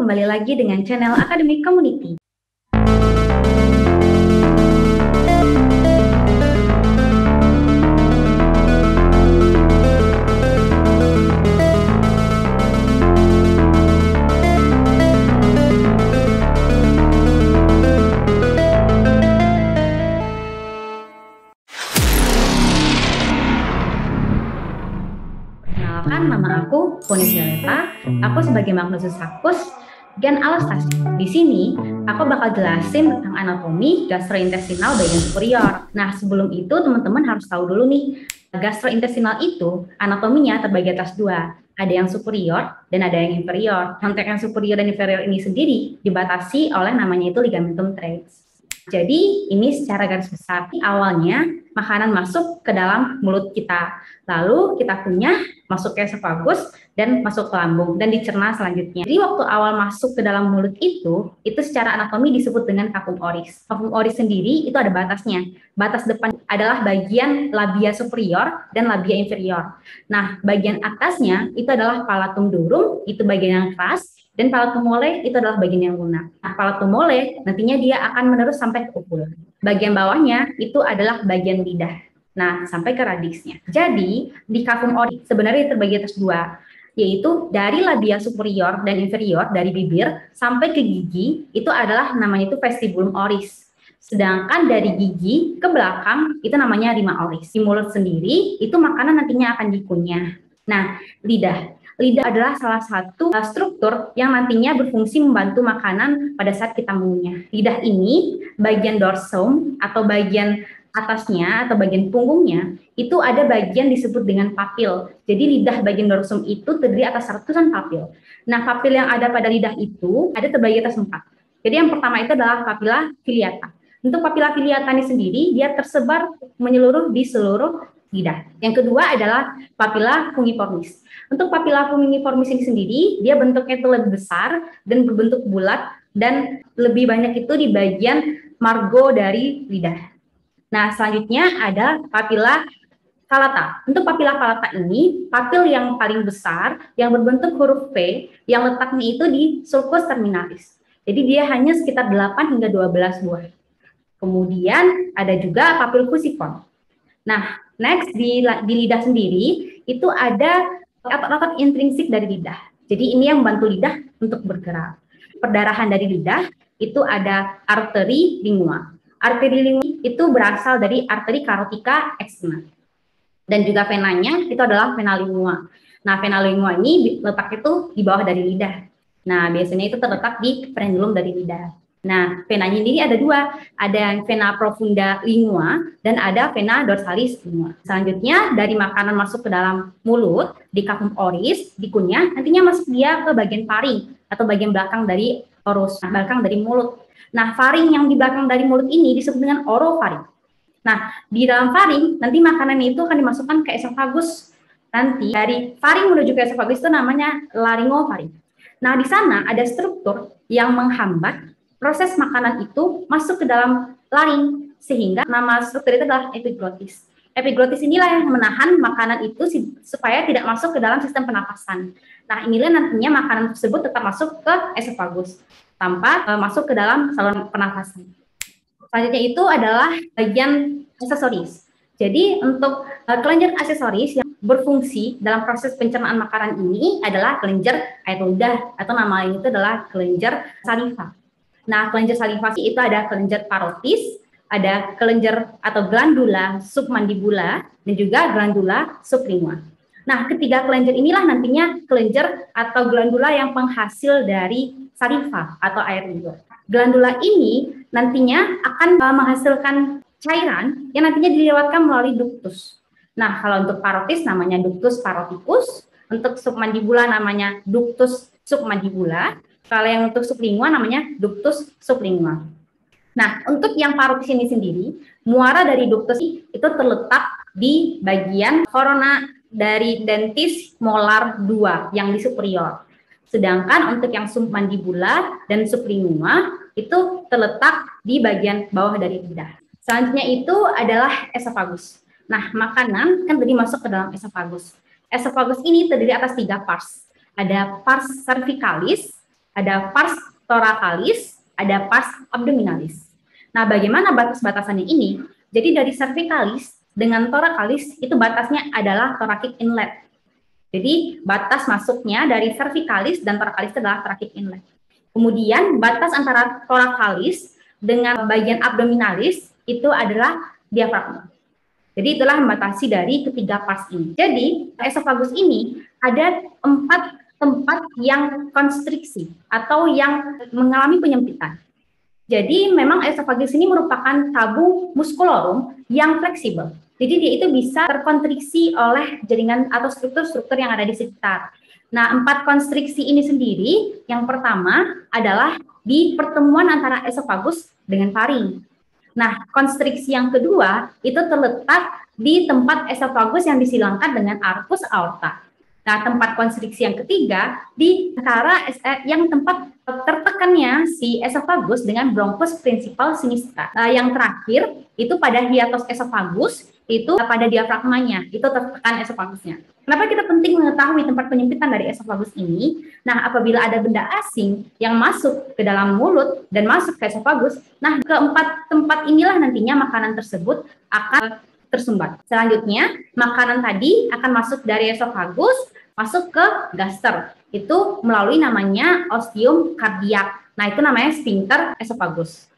kembali lagi dengan channel Academic Community. Perkenalkan, nama aku Puni Violeta. Aku sebagai Magnus Sakus Gen Alastasi. Di sini aku bakal jelasin tentang anatomi gastrointestinal bagian superior. Nah, sebelum itu teman-teman harus tahu dulu nih, gastrointestinal itu anatominya terbagi atas dua. Ada yang superior dan ada yang inferior. Untuk yang superior dan inferior ini sendiri dibatasi oleh namanya itu ligamentum tragus. Jadi ini secara garis besar awalnya makanan masuk ke dalam mulut kita, lalu kita kunyah, masuk ke esofagus dan masuk ke lambung dan dicerna selanjutnya. Jadi waktu awal masuk ke dalam mulut itu secara anatomi disebut dengan cavum oris. Cavum oris sendiri itu ada batasnya. Batas depan adalah bagian labia superior dan labia inferior. Nah, bagian atasnya itu adalah palatum durum, itu bagian yang keras. Dan palatum mole itu adalah bagian yang lunak. Nah, palatum mole nantinya dia akan menerus sampai ke upul. Bagian bawahnya itu adalah bagian lidah. Nah, sampai ke radiksnya. Jadi, di cavum oris sebenarnya terbagi atas dua, yaitu dari labia superior dan inferior, dari bibir sampai ke gigi, itu adalah namanya itu vestibulum oris. Sedangkan dari gigi ke belakang, itu namanya rima oris. Di mulut sendiri, itu makanan nantinya akan dikunyah. Nah, lidah. Lidah adalah salah satu struktur yang nantinya berfungsi membantu makanan pada saat kita mengunyah. Lidah ini, bagian dorsum atau bagian atasnya atau bagian punggungnya, itu ada bagian disebut dengan papil. Jadi lidah bagian dorsum itu terdiri atas ratusan papil. Nah, papil yang ada pada lidah itu ada terbagi atas 4. Jadi yang pertama itu adalah papilla filiata. Untuk papilla filiata ini sendiri, dia tersebar menyeluruh di seluruh lidah. Yang kedua adalah papilla fungiformis. Untuk papilla fungiformis ini sendiri, dia bentuknya itu lebih besar dan berbentuk bulat dan lebih banyak itu di bagian margo dari lidah. Nah, selanjutnya ada papilla calata. Untuk papilla calata ini, papil yang paling besar yang berbentuk huruf P yang letaknya itu di sulcus terminalis. Jadi dia hanya sekitar 8 hingga 12 buah. Kemudian ada juga papil fusiform. Nah, next di lidah sendiri itu ada otot-otot intrinsik dari lidah. Jadi ini yang membantu lidah untuk bergerak. Perdarahan dari lidah itu ada arteri lingua. Arteri lingua itu berasal dari arteri karotika externa. Dan juga venanya itu adalah vena lingua. Nah, vena lingua ini letaknya itu di bawah dari lidah. Nah, biasanya itu terletak di frenulum dari lidah. Nah, venanya ini ada dua, ada vena profunda lingua dan ada vena dorsalis lingua. Selanjutnya dari makanan masuk ke dalam mulut di cavum oris, dikunyah, nantinya masuk dia ke bagian faring atau bagian belakang dari orus, belakang dari mulut. Nah, faring yang di belakang dari mulut ini disebut dengan orofaring. Nah, di dalam faring nanti makanan itu akan dimasukkan ke esofagus. Nanti dari faring menuju ke esofagus itu namanya laryngofaring. Nah, di sana ada struktur yang menghambat proses makanan itu masuk ke dalam laring, sehingga nama struktur itu adalah epiglotis. Epiglotis inilah yang menahan makanan itu supaya tidak masuk ke dalam sistem pernapasan. Nah, inilah nantinya makanan tersebut tetap masuk ke esofagus tanpa masuk ke dalam saluran pernapasan. Selanjutnya itu adalah bagian aksesoris. Jadi untuk kelenjar aksesoris yang berfungsi dalam proses pencernaan makanan ini adalah kelenjar air lidah atau nama lain itu adalah kelenjar saliva. Nah, kelenjar salivasi itu ada kelenjar parotis, ada kelenjar atau glandula submandibula, dan juga glandula sublingua. Nah, ketiga kelenjar inilah nantinya kelenjar atau glandula yang penghasil dari saliva atau air liur. Glandula ini nantinya akan menghasilkan cairan yang nantinya dilewatkan melalui ductus. Nah, kalau untuk parotis namanya ductus paroticus, untuk submandibula namanya ductus submandibula, kalau yang untuk sublingua namanya ductus sublingua. Nah, untuk yang parotis ini sendiri, muara dari ductus itu terletak di bagian korona dari dentis molar 2 yang di superior. Sedangkan untuk yang submandibula dan sublingua itu terletak di bagian bawah dari lidah. Selanjutnya itu adalah esofagus. Nah, makanan kan tadi masuk ke dalam esofagus. Esofagus ini terdiri atas 3 pars. Ada pars cervicalis, Ada pars thoracalis, ada pars abdominalis. Nah, bagaimana batas-batasannya ini? Jadi dari cervicalis dengan thoracalis itu batasnya adalah thoracic inlet. Jadi batas masuknya dari cervicalis dan thoracalis itu adalah thoracic inlet. Kemudian batas antara thoracalis dengan bagian abdominalis itu adalah diafragma. Jadi itulah membatasi dari ketiga pars ini. Jadi esofagus ini ada 4 tempat yang konstriksi atau yang mengalami penyempitan. Jadi memang esofagus ini merupakan tabung muskulorum yang fleksibel. Jadi dia itu bisa terkonstriksi oleh jaringan atau struktur-struktur yang ada di sekitar. Nah, 4 konstriksi ini sendiri, yang pertama adalah di pertemuan antara esofagus dengan faring. Nah, konstriksi yang kedua itu terletak di tempat esofagus yang disilangkan dengan arcus aorta. Nah, tempat konstriksi yang ketiga di antara yang tempat tertekannya si esofagus dengan bronchus principal sinistra. Yang terakhir itu pada hiatus esofagus, itu pada diafragmanya, itu tertekan esofagusnya. Kenapa kita penting mengetahui tempat penyempitan dari esofagus ini? Nah, apabila ada benda asing yang masuk ke dalam mulut dan masuk ke esofagus, nah keempat tempat inilah nantinya makanan tersebut akan tersumbat. Selanjutnya, makanan tadi akan masuk dari esofagus, masuk ke gaster. Itu melalui namanya ostium kardiak. Nah, itu namanya sphincter esofagus.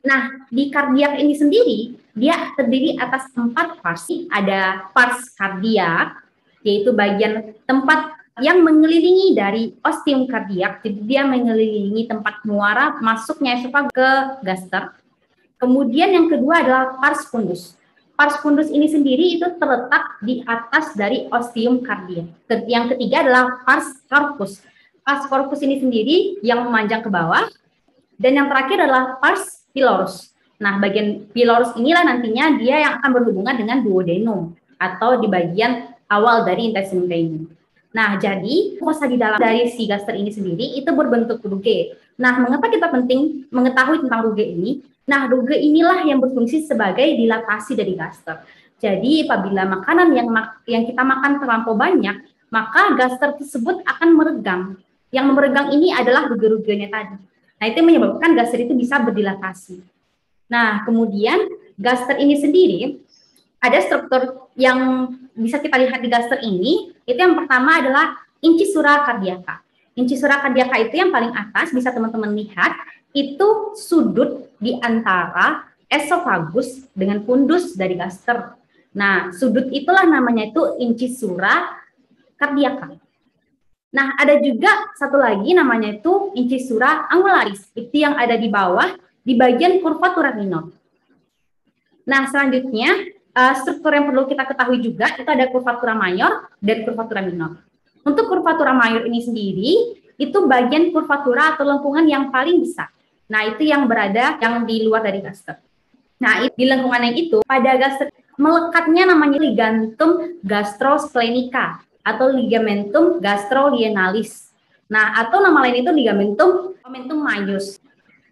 Nah, di kardiak ini sendiri, dia terdiri atas 4 pars. Ada pars kardiak, yaitu bagian tempat yang mengelilingi dari ostium kardiak. Jadi dia mengelilingi tempat muara masuknya esofagus ke gaster. Kemudian yang kedua adalah pars fundus. Pars fundus ini sendiri itu terletak di atas dari ostium kardiak. Yang ketiga adalah pars corpus. Pars corpus ini sendiri yang memanjang ke bawah. Dan yang terakhir adalah pars pylorus. Nah, bagian pylorus inilah nantinya dia yang akan berhubungan dengan duodenum atau di bagian awal dari intestine renum. Nah, jadi mucosa di dalam dari si gaster ini sendiri itu berbentuk ruge. Nah, mengapa kita penting mengetahui tentang ruge ini? Nah, ruge inilah yang berfungsi sebagai dilatasi dari gaster. Jadi, apabila makanan yang kita makan terlampau banyak, maka gaster tersebut akan meregang. Yang meregang ini adalah ruge-rugenya tadi. Nah, itu menyebabkan gaster itu bisa berdilatasi. Nah, kemudian gaster ini sendiri ada struktur yang bisa kita lihat di gaster ini. Itu yang pertama adalah incisura cardiaca. Incisura cardiaca itu yang paling atas, bisa teman-teman lihat, itu sudut di antara esofagus dengan fundus dari gaster. Nah, sudut itulah namanya itu incisura cardiaca. Nah, ada juga satu lagi namanya itu incisura angularis. Itu yang ada di bawah, di bagian curvatura minor. Nah, selanjutnya, struktur yang perlu kita ketahui juga, itu ada curvatura mayor dan curvatura minor. Untuk curvatura mayor ini sendiri, itu bagian curvatura atau lengkungan yang paling besar. Nah, itu yang berada yang di luar dari gaster. Nah, di lengkungan yang itu, pada gaster melekatnya namanya ligamentum gastrosplenica atau ligamentum gastrolienalis. Nah, atau nama lain itu ligamentum omentum maius.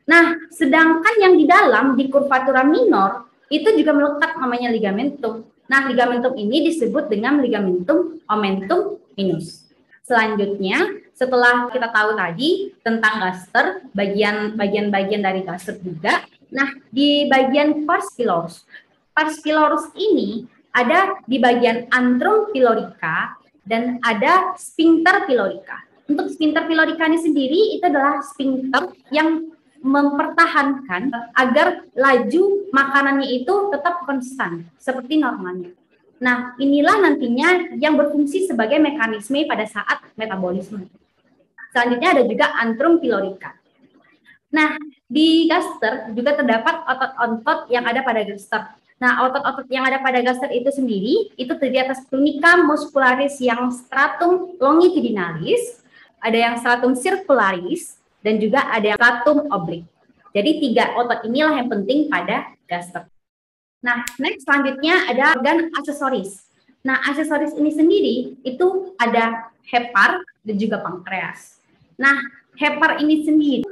Nah, sedangkan yang di dalam di curvatura minor itu juga melekat namanya ligamentum. Nah, ligamentum ini disebut dengan ligamentum omentum minus. Selanjutnya, setelah kita tahu tadi tentang gaster, bagian-bagian dari gaster juga. Nah, di bagian pars pylorus. Pars pylorus ini ada di bagian antrum pylorica dan ada sphincter pylorica. Untuk sphincter pylorica ini sendiri itu adalah sphincter yang mempertahankan agar laju makanannya itu tetap konstan seperti normalnya. Nah, inilah nantinya yang berfungsi sebagai mekanisme pada saat metabolisme. Selanjutnya ada juga antrum pylorica. Nah, di gaster juga terdapat otot-otot yang ada pada gaster. Nah, otot-otot yang ada pada gaster itu sendiri, itu terdiri atas tunica muscularis yang stratum longitudinalis, ada yang stratum circularis, dan juga ada yang stratum oblique. Jadi 3 otot inilah yang penting pada gaster. Nah, next selanjutnya ada organ aksesoris. Nah, aksesoris ini sendiri itu ada hepar dan juga pankreas. Nah, hepar ini sendiri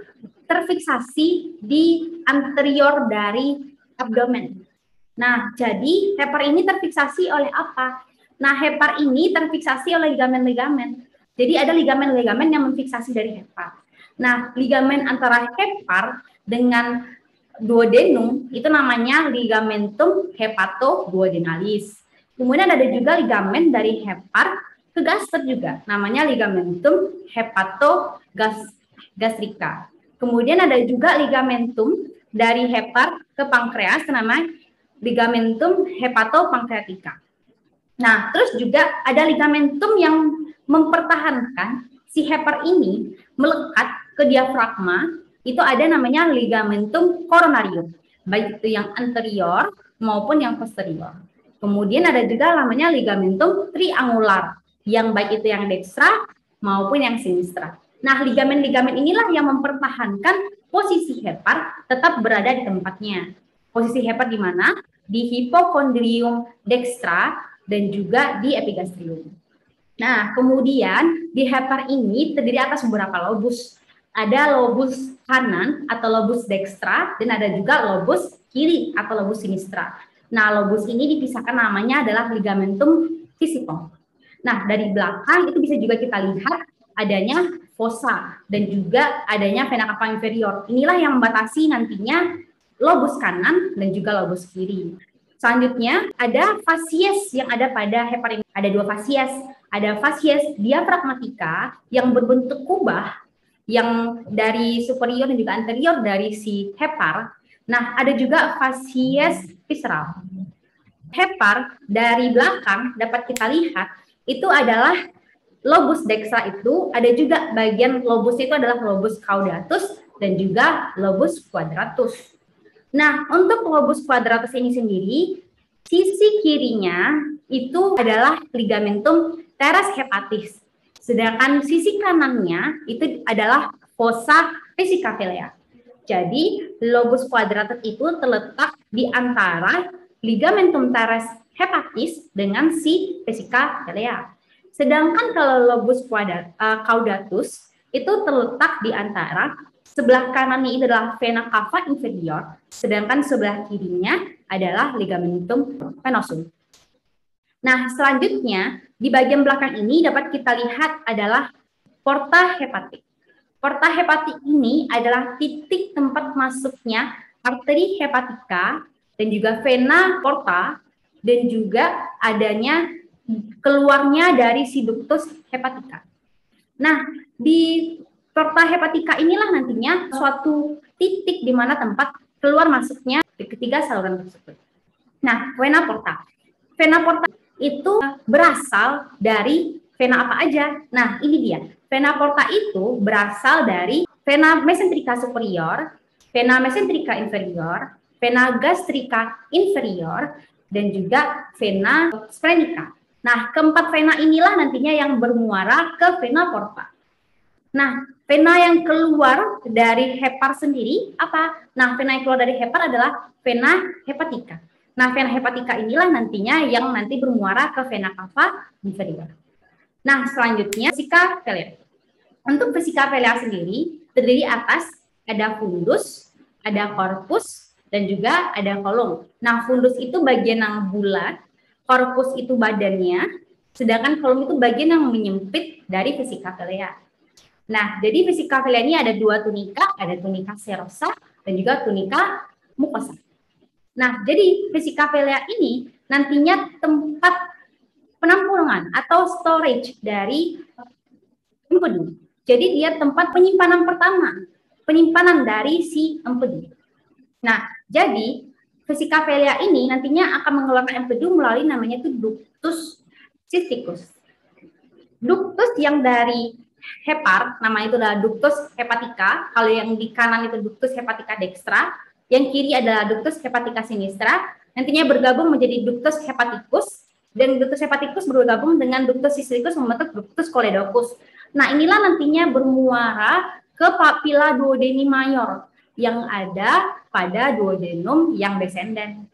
terfiksasi di anterior dari abdomen. Nah, jadi hepar ini terfiksasi oleh apa? Nah, hepar ini terfiksasi oleh ligamen-ligamen. Jadi ada ligamen-ligamen yang memfiksasi dari hepar. Nah, ligamen antara hepar dengan duodenum itu namanya ligamentum hepatoduodenalis. Kemudian ada juga ligamen dari hepar ke gaster juga, namanya ligamentum hepatogastrika. Kemudian ada juga ligamentum dari hepar ke pankreas, namanya ligamentum hepatopankreatika. Nah, terus juga ada ligamentum yang mempertahankan si hepar ini melekat ke diafragma, itu ada namanya ligamentum coronarium, baik itu yang anterior maupun yang posterior. Kemudian ada juga namanya ligamentum triangular, yang baik itu yang dekstra maupun yang sinistra. Nah, ligamen-ligamen inilah yang mempertahankan posisi hepar tetap berada di tempatnya. Posisi hepar di mana? Di hipokondrium dekstra dan juga di epigastrium. Nah, kemudian di hepar ini terdiri atas beberapa lobus. Ada lobus kanan atau lobus dekstra dan ada juga lobus kiri atau lobus sinistra. Nah, lobus ini dipisahkan namanya adalah ligamentum fisicum. Nah, dari belakang itu bisa juga kita lihat adanya fossa dan juga adanya vena cava inferior. Inilah yang membatasi nantinya lobus kanan dan juga lobus kiri. Selanjutnya ada fasies yang ada pada hepar ini. Ada dua fasies. Ada fasies diafragmatika yang berbentuk kubah yang dari superior dan juga anterior dari si hepar. Nah, ada juga fasies visceral. Hepar dari belakang dapat kita lihat itu adalah lobus dekstra, itu ada juga bagian lobusnya itu adalah lobus caudatus dan juga lobus quadratus. Nah, untuk lobus quadratus ini sendiri, sisi kirinya itu adalah ligamentum teres hepatis. Sedangkan sisi kanannya itu adalah fossa vesicapillea. Jadi, lobus quadratus itu terletak di antara ligamentum teres hepatis dengan si vesicapillea. Sedangkan kalau lobus caudatus itu terletak di antara sebelah kanannya itu adalah vena cava inferior, sedangkan sebelah kirinya adalah ligamentum venosum. Nah, selanjutnya di bagian belakang ini dapat kita lihat adalah porta hepatik. Porta hepatik ini adalah titik tempat masuknya arteri hepatika dan juga vena porta dan juga adanya keluarnya dari si ductus hepatica. Nah, di porta hepatika inilah nantinya suatu titik di mana tempat keluar masuknya di ketiga saluran tersebut. Nah, vena porta. Vena porta itu berasal dari vena apa aja? Nah, ini dia. Vena porta itu berasal dari vena mesenterica superior, vena mesenterica inferior, vena gastrica inferior, dan juga vena sphrenica. Nah, keempat vena inilah nantinya yang bermuara ke vena porta. Nah, vena yang keluar dari hepar sendiri apa? Nah, vena yang keluar dari hepar adalah vena hepatika. Nah, vena hepatika inilah nantinya yang nanti bermuara ke vena cava inferior. Nah, selanjutnya vesicapillea. Untuk vesicapillea sendiri terdiri atas ada fundus, ada corpus, dan juga ada kolom. Nah, fundus itu bagian yang bulat, corpus itu badannya, sedangkan kolom itu bagian yang menyempit dari vesicapillea. Nah, jadi vesicapillea ini ada dua tunika, ada tunika serosa dan juga tunika mucosa. Nah, jadi vesicapillea ini nantinya tempat penampungan atau storage dari empedu. Jadi dia tempat penyimpanan pertama, penyimpanan dari si empedu. Nah, jadi vesicapillea ini nantinya akan mengeluarkan empedu melalui namanya itu ductus cysticus. Ductus yang dari hepar, namanya itu adalah ductus hepatica. Kalau yang di kanan itu ductus hepatica dextra, yang kiri adalah ductus hepatica sinistra. Nantinya bergabung menjadi ductus hepaticus, dan ductus hepaticus bergabung dengan ductus cysticus membentuk ductus choledocus. Nah, inilah nantinya bermuara ke papilla duodeni mayor yang ada pada duodenum yang descendant.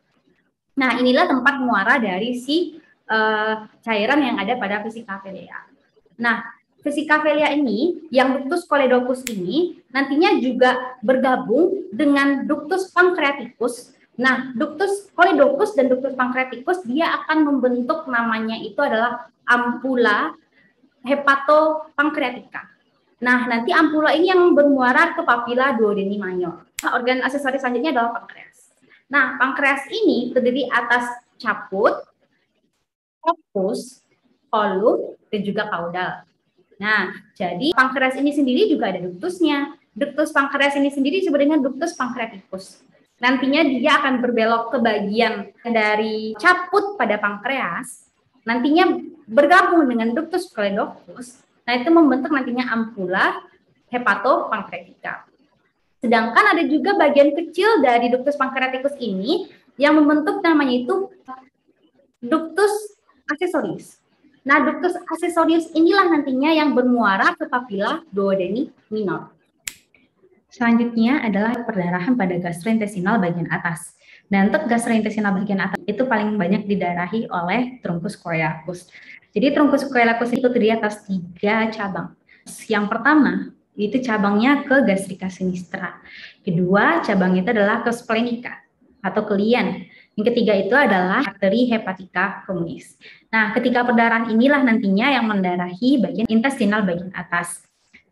Nah, inilah tempat muara dari si cairan yang ada pada vesicapillea. Nah, vesicapillea ini, yang ductus choledocus ini, nantinya juga bergabung dengan ductus pancreaticus. Nah, ductus choledocus dan ductus pancreaticus, dia akan membentuk namanya itu adalah ampula hepatopankreatika. Nah, nanti ampula ini yang bermuara ke papila duodeni mayor. Nah, organ aksesoris selanjutnya adalah pankreas. Nah, pankreas ini terdiri atas caput, fokus, kolum, dan juga kaudal. Nah, jadi pankreas ini sendiri juga ada duktusnya. Duktus pankreas ini sendiri disebut dengan duktus pankreatikus. Nantinya dia akan berbelok ke bagian dari caput pada pankreas, nantinya bergabung dengan duktus coelodokus. Nah, itu membentuk nantinya ampula hepatopankreatika. Sedangkan ada juga bagian kecil dari duktus pankreatikus ini yang membentuk namanya itu duktus aksesoris. Nah, duktus aksesoris inilah nantinya yang bermuara ke papila duodeni minor. Selanjutnya adalah perdarahan pada gastrointestinal bagian atas. Dan untuk gastrointestinal bagian atas itu paling banyak didarahi oleh trunkus coelicus. Jadi trunkus coelicus itu terdiri atas 3 cabang. Yang pertama itu cabangnya ke gastrika sinistra. Kedua cabangnya itu adalah ke splenica atau ke lien. Yang ketiga itu adalah arteri hepatika communis. Nah, ketika perdarahan inilah nantinya yang mendarahi bagian intestinal bagian atas.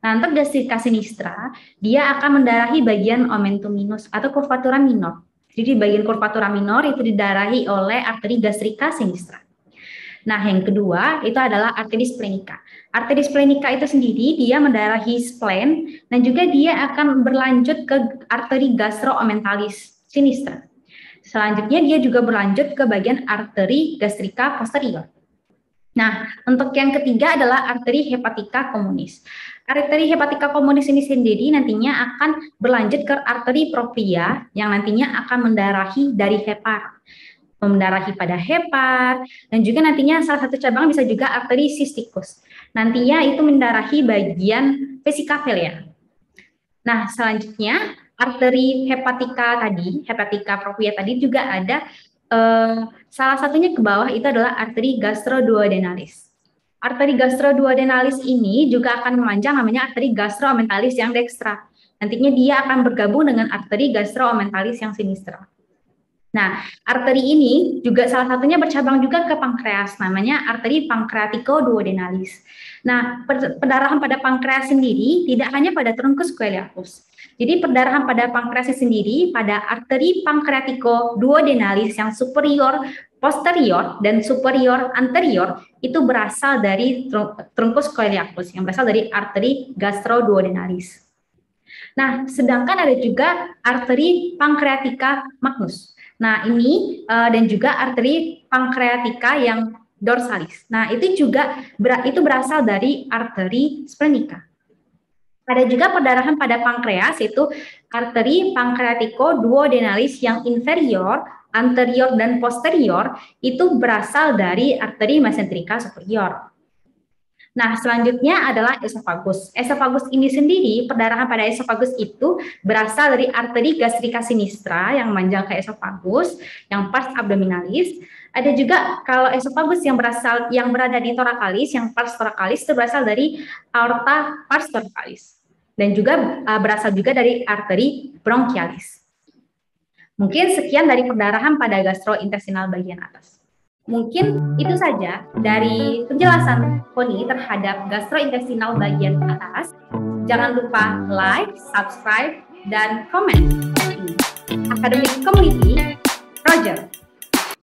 Nah, untuk gastrika sinistra, dia akan mendarahi bagian omentum minus atau curvatura minor. Jadi bagian curvatura minor itu didarahi oleh arteri gastrika sinistra. Nah, yang kedua itu adalah arteri splenica. Arteri splenica itu sendiri dia mendarahi spleen dan juga dia akan berlanjut ke arteri gastroomentalis sinistra. Selanjutnya dia juga berlanjut ke bagian arteri gastrika posterior. Nah, untuk yang ketiga adalah arteri hepatika communis. Arteri hepatika communis ini sendiri nantinya akan berlanjut ke arteri propria yang nantinya akan mendarahi dari hepar. Mendarahi pada hepar, dan juga nantinya salah satu cabang bisa juga arteri cysticus. Nantinya itu mendarahi bagian vesika velia. Nah, selanjutnya arteri hepatika tadi, hepatika propria tadi juga ada salah satunya ke bawah itu adalah arteri gastroduodenalis. Arteri gastroduodenalis ini juga akan memanjang namanya arteri gastroomentalis yang dekstra. Nantinya dia akan bergabung dengan arteri gastroomentalis yang sinistra. Nah, arteri ini juga salah satunya bercabang juga ke pankreas, namanya arteri pankreatiko-duodenalis. Nah, perdarahan pada pankreas sendiri tidak hanya pada trunkus coelicus. Jadi perdarahan pada pankreas sendiri pada arteri pankreatiko-duodenalis yang superior, posterior, dan superior anterior itu berasal dari trunkus coelicus, yang berasal dari arteri gastroduodenalis. Nah, sedangkan ada juga arteri pankreatika magnus. Nah, ini dan juga arteri pankreatika yang dorsalis. Nah, itu juga itu berasal dari arteri splenica. Ada juga perdarahan pada pankreas, yaitu arteri pankreatiko-duodenalis yang inferior, anterior, dan posterior, itu berasal dari arteri mesenterika superior. Nah, selanjutnya adalah esofagus. Esofagus ini sendiri, perdarahan pada esofagus itu berasal dari arteri gastrika sinistra yang memanjang ke esofagus, yang pars abdominalis. Ada juga kalau esofagus yang berada di thoracalis, yang pars thoracalis itu berasal dari aorta pars thoracalis. Dan juga berasal juga dari arteri bronchialis. Mungkin sekian dari perdarahan pada gastrointestinal bagian atas. Mungkin itu saja dari penjelasan Poni terhadap gastrointestinal bagian atas. Jangan lupa like, subscribe, dan komen. Academic Community, Roger.